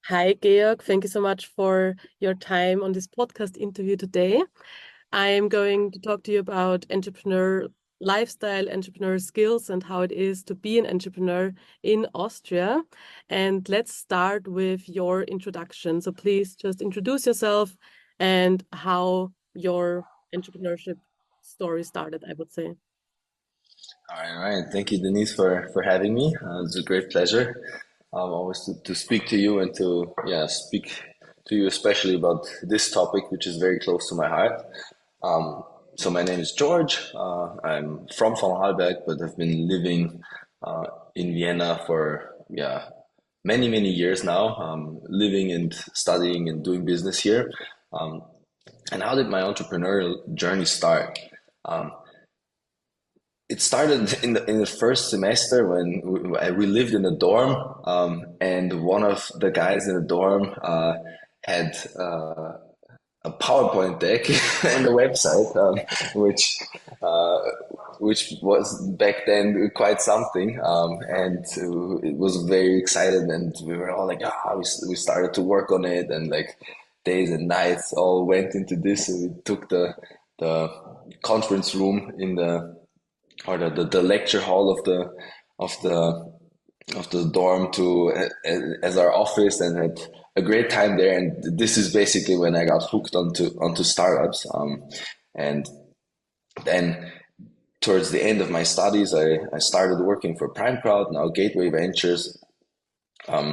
Hi, Georg. Thank you so much for your time on this podcast interview today. I am going to talk to you about entrepreneur lifestyle, entrepreneur skills, and how it is to be an entrepreneur in Austria. And let's start with your introduction. So please just introduce yourself and how your entrepreneurship story started, I would say. All right. Thank you, Denise, for having me. It's a great pleasure. Always to speak to you and to speak to you especially about this topic, which is very close to my heart. Um, so my name is George. I'm from Hallberg, but I've been living in Vienna for many years now. Living and studying and doing business here. Um, and how did my entrepreneurial journey start? Um, It started in the first semester when we lived in a dorm, and one of the guys in the dorm had a PowerPoint deck and a website, uh, which was back then quite something, and it was very excited, and we were all like, ah, we started to work on it, and like days and nights all went into this, and we took the conference room in the lecture hall of the of the dorm to as our office and had a great time there. And this is basically when I got hooked onto startups. And then towards the end of my studies, I started working for Prime Crowd, now Gateway Ventures, um,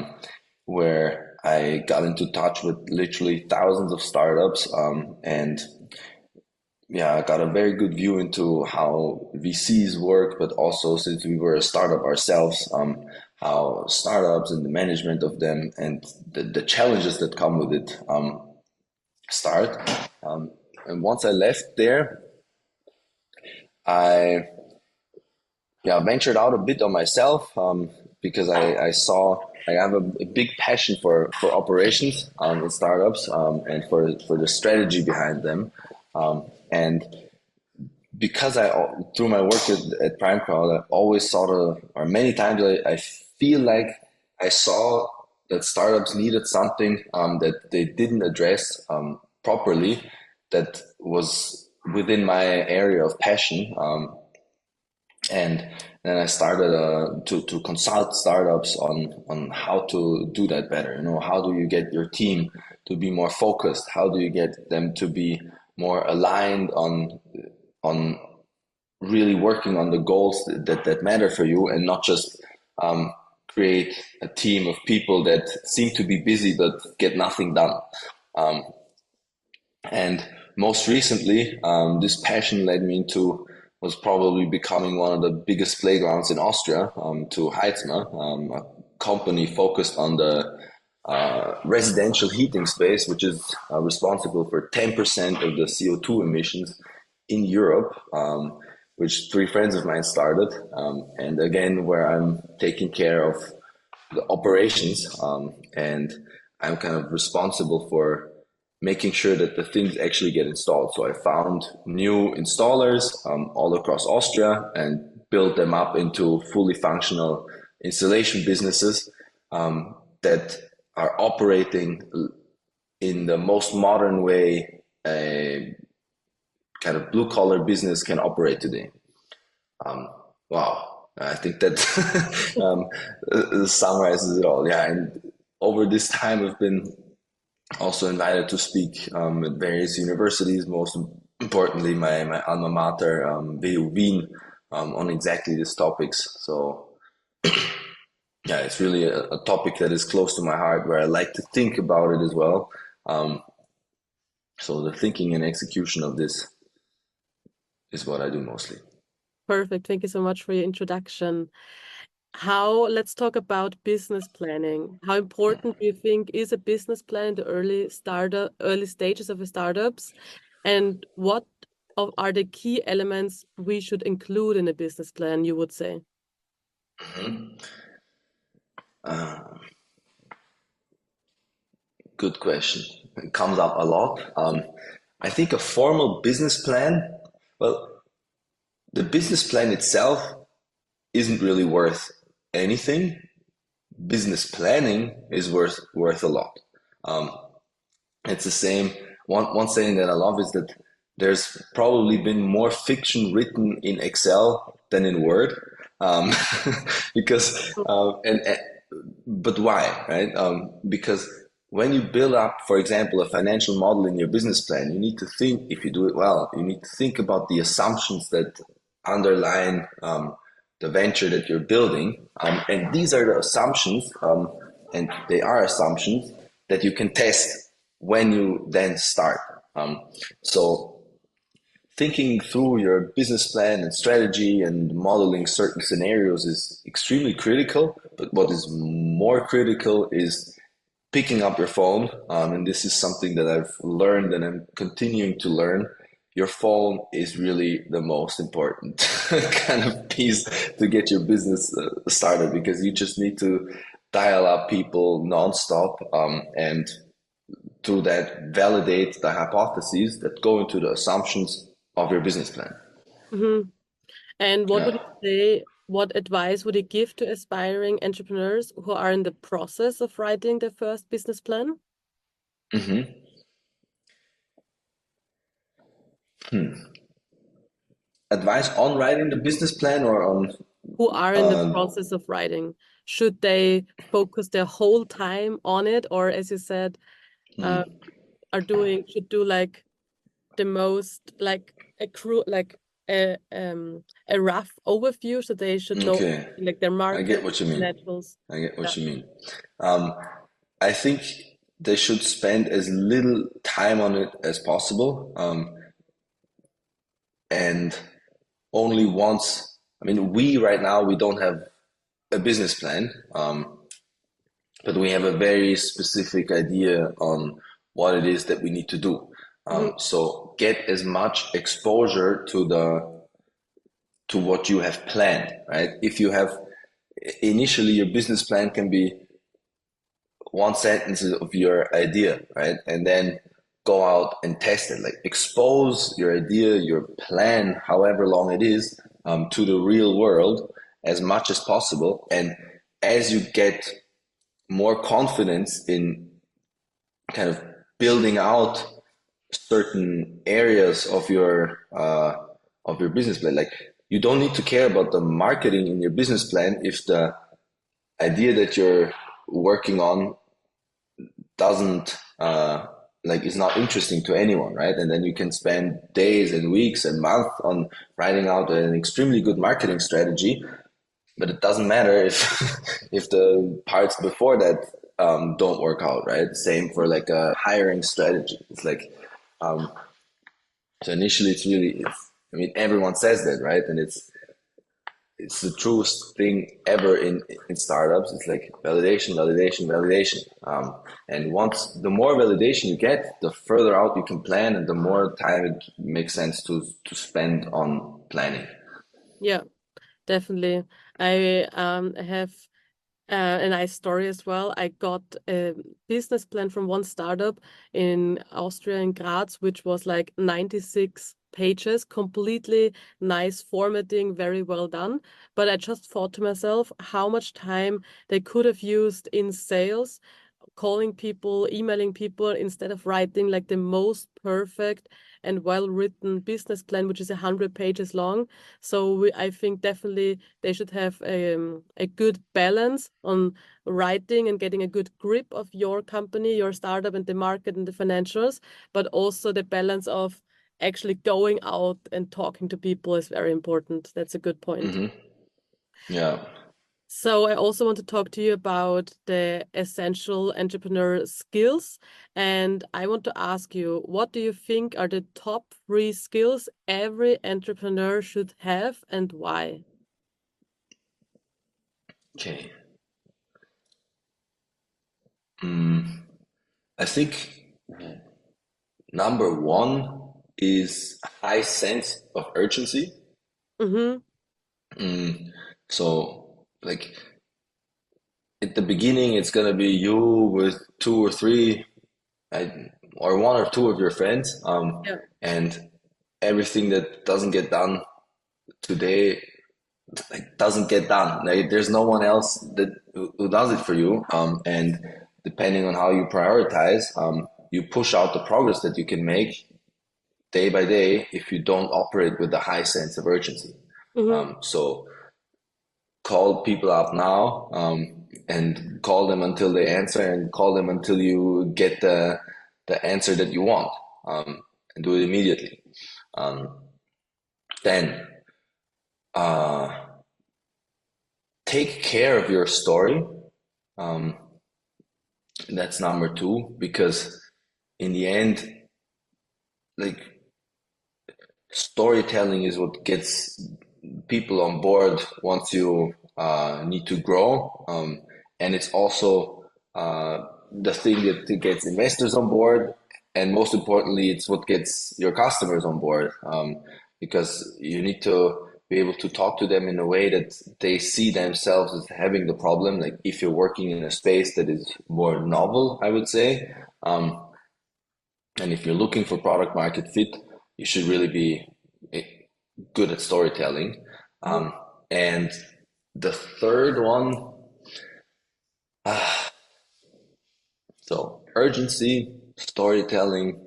where I got into touch with literally thousands of startups, and I got a very good view into how VCs work, but also since we were a startup ourselves, how startups and the management of them and the challenges that come with it start. Um, and once I left there, I ventured out a bit on myself, because I saw I have a big passion for operations in startups, and for the strategy behind them. And because through my work at Prime Crowd, I always saw or many times I feel like I saw that startups needed something that they didn't address properly, that was within my area of passion. And then I started to consult startups on how to do that better. You know, how do you get your team to be more focused? How do you get them to be more aligned on really working on the goals that matter for you, and not just create a team of people that seem to be busy but get nothing done. Um, and most recently, this passion led me into was probably becoming one of the biggest playgrounds in Austria, to Heitzma, a company focused on the residential heating space, which is responsible for 10% of the CO2 emissions in Europe, which three friends of mine started. And again, where I'm taking care of the operations, and I'm kind of responsible for making sure that the things actually get installed. So I found new installers all across Austria and built them up into fully functional installation businesses that are operating in the most modern way a kind of blue collar business can operate today. Um, wow, I think that summarizes it all. Yeah, and over this time, I've been also invited to speak at various universities, most importantly, my alma mater, VU Wien, on exactly these topics. So, yeah, it's really a topic that is close to my heart, where I like to think about it as well. Um, so, the thinking and execution of this is what I do mostly. Perfect. Thank you so much for your introduction. Let's talk about business planning. How important do you think is a business plan in the early stages of a startups? And are the key elements we should include in a business plan, you would say? Mhm. Uh, Good question. It comes up a lot. I think a formal business plan, well, the business plan itself isn't really worth anything business planning is worth a lot. Um, it's the same. One saying that I love is that there's probably been more fiction written in Excel than in Word, um, because but why, right? Because when you build up, for example, a financial model in your business plan, you need to think, if you do it well, you need to think about the assumptions that underline the venture that you're building. And these are the assumptions, and they are assumptions that you can test when you then start. So thinking through your business plan and strategy and modeling certain scenarios is extremely critical. But what is more critical is picking up your phone. And this is something that I've learned and I'm continuing to learn. Your phone is really the most important kind of piece to get your business started, because you just need to dial up people nonstop, and through that validate the hypotheses that go into the assumptions of your business plan. Mhm. And what would Yeah. you say, what advice would you give to aspiring entrepreneurs who are in the process of writing their first business plan? Hmm. Advice on writing the business plan or on Who are in the uh, process of writing? Should they focus their whole time on it, or as you said, uh, should do like the most like a rough overview, so they should know okay, like their I market, get what you mean. financials. I get Yeah. what you mean. Um, I think they should spend as little time on it as possible, and only once. I mean, we right now we don't have a business plan, but we have a very specific idea on what it is that we need to do. Mhm. So get as much exposure to what you have planned, right? If you have initially your business plan can be one sentence of your idea, right? And then go out and test it. Like expose your idea, your plan, however long it is, to the real world as much as possible. And as you get more confidence in kind of building out certain areas of your business plan, like you don't need to care about the marketing in your business plan if the idea that you're working on doesn't like is not interesting to anyone, right? And then you can spend days and weeks and months on writing out an extremely good marketing strategy, but it doesn't matter if if the parts before that don't work out, right? Same for like a hiring strategy. It's like so initially I mean everyone says that, right? And it's the truest thing ever in startups. It's like validation, validation, validation. And once the more validation you get, the further out you can plan, and the more time it makes sense to spend on planning. Yeah, definitely. I have a nice story as well. I got a business plan from one startup in Austria, in Graz, which was like 96 pages, completely nice formatting, very well done. But I just thought to myself how much time they could have used in sales, calling people, emailing people, instead of writing like the most perfect and well-written business plan, which is 100 pages long. So I think definitely they should have a good balance on writing and getting a good grip of your company, your startup, and the market and the financials, but also the balance of actually going out and talking to people is very important. That's a good point. Hmm. Yeah. So I also want to talk to you about the essential entrepreneur skills. And I want to ask you, what do you think are the top three skills every entrepreneur should have and why? Okay. Mm, I think number one is a high sense of urgency. Mm-hmm. Mm, so like at the beginning, it's gonna be you with two or three, I, or one or two of your friends, Yeah. and everything that doesn't get done today like doesn't get done. Like there's no one else that who does it for you. And depending on how you prioritize, you push out the progress that you can make day by day if you don't operate with a high sense of urgency. Hmm. So call people up now, and call them until they answer, and call them until you get the answer that you want, and do it immediately. Um, then take care of your story. Um, that's number two, because in the end, like storytelling is what gets people on board once you need to grow. And it's also the thing that gets investors on board. And most importantly, it's what gets your customers on board, because you need to be able to talk to them in a way that they see themselves as having the problem. Like if you're working in a space that is more novel, I would say, and if you're looking for product market fit, you should really be eh, good at storytelling. Hmm. And the third one, so urgency, storytelling,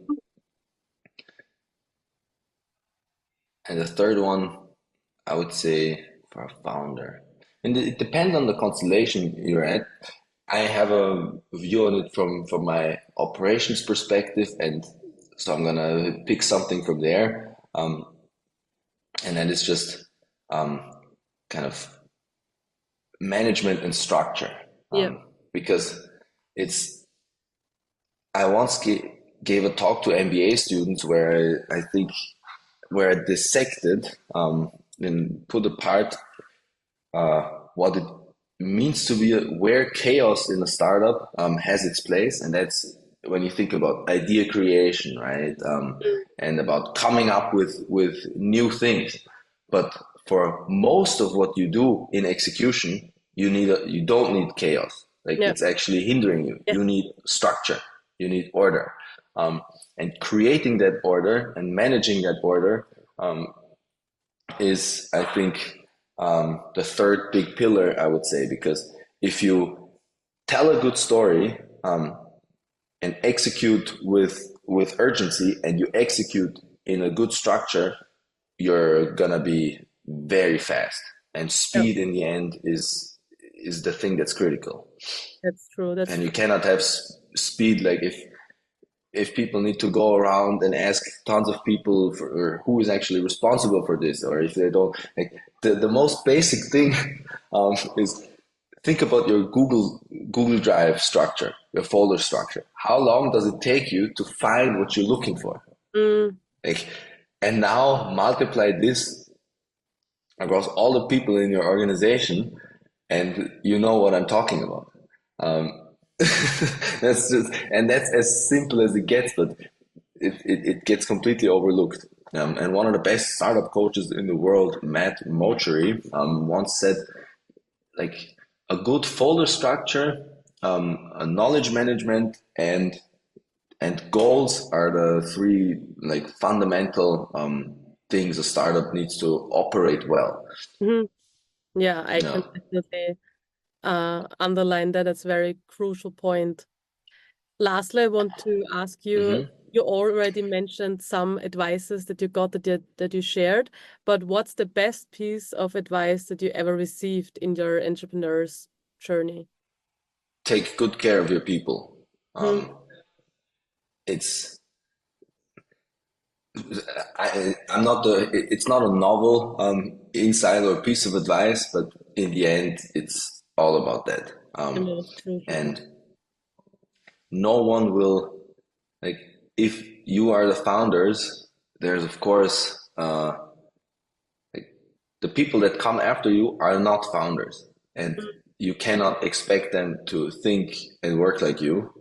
and the third one, I would say for a founder. And it depends on the constellation you're at. I have a view on it from my operations perspective, and so I'm gonna pick something from there. And then it's just um, kind of management and structure, Yeah. because it's I once gave a talk to MBA students where I think where I dissected, and put apart what it means to be where chaos in a startup has its place, and that's when you think about idea creation, right? Mm. And about coming up with new things. But for most of what you do in execution, you don't need chaos. Like Yeah. it's actually hindering you. Yeah. You need structure. You need order. And creating that order and managing that order is, I think, the third big pillar, I would say, because if you tell a good story, and execute with urgency, and you execute in a good structure, you're gonna be very fast. And Yeah. speed in the end is the thing that's critical. That's true. That's And you true. cannot have speed like if people need to go around and ask tons of people for who is actually responsible for this, or if they don't, like the most basic thing is think about your Google Drive structure, your folder structure. How long does it take you to find what you're looking for? Mm. Like, and now multiply this across all the people in your organization, and you know what I'm talking about. Um, that's as simple as it gets, but it gets completely overlooked. And one of the best startup coaches in the world, Matt Mochery, once said, like a good folder structure, a knowledge management, and goals are the three like fundamental things a startup needs to operate well. Hmm. Yeah, I Yeah. can definitely underline that. That's a very crucial point. Lastly, I want to ask you, Mm-hmm. you already mentioned some advices that you got that you shared, but what's the best piece of advice that you ever received in your entrepreneur's journey? Take good care of your people. Hmm. It's I'm not the it's not a novel insight or piece of advice, but in the end, it's all about that. I know, crucial. And no one will like if you are the founders. There's of course the people that come after you are not founders, and Mm. you cannot expect them to think and work like you.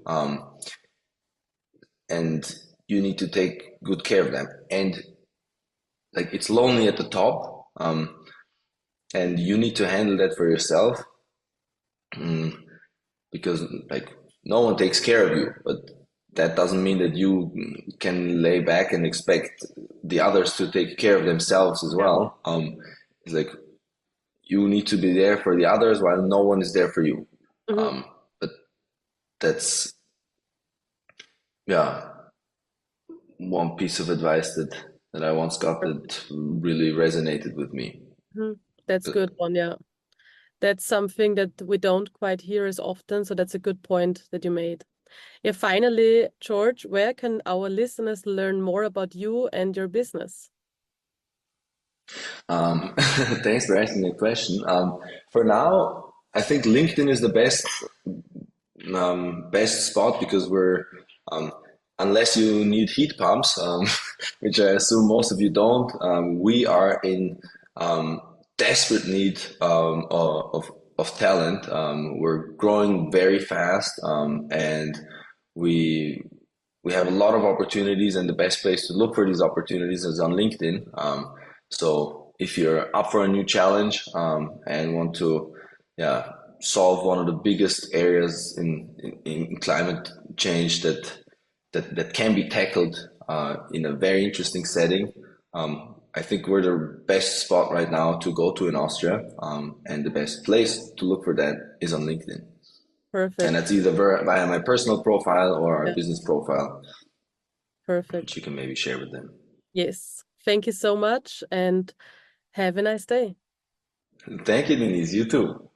And you need to take good care of them. And like it's lonely at the top, and you need to handle that for yourself, because like no one takes care of you, but that doesn't mean that you can lay back and expect the others to take care of themselves as Yeah. well. It's like you need to be there for the others while no one is there for you. Hmm. But that's, yeah, one piece of advice that I once got that really resonated with me. Hmm. That's But, good one, yeah. That's something that we don't quite hear as often, so that's a good point that you made. Yeah, finally, George, where can our listeners learn more about you and your business? thanks for asking the question. For now, I think LinkedIn is the best spot because we're unless you need heat pumps, which I assume most of you don't. We are in um, desperate need of talent. We're growing very fast, and we we have a lot of opportunities, and the best place to look for these opportunities is on LinkedIn. So if you're up for a new challenge and want to, yeah, solve one of the biggest areas in climate change that can be tackled in a very interesting setting, I think we're the best spot right now to go to in Austria, and the best place to look for that is on LinkedIn. And Perfect. that's either via my personal profile or our Yeah, business profile, which perfect. you can maybe share with them. Yes. Thank you so much and have a nice day. Thank you, Denise. You too.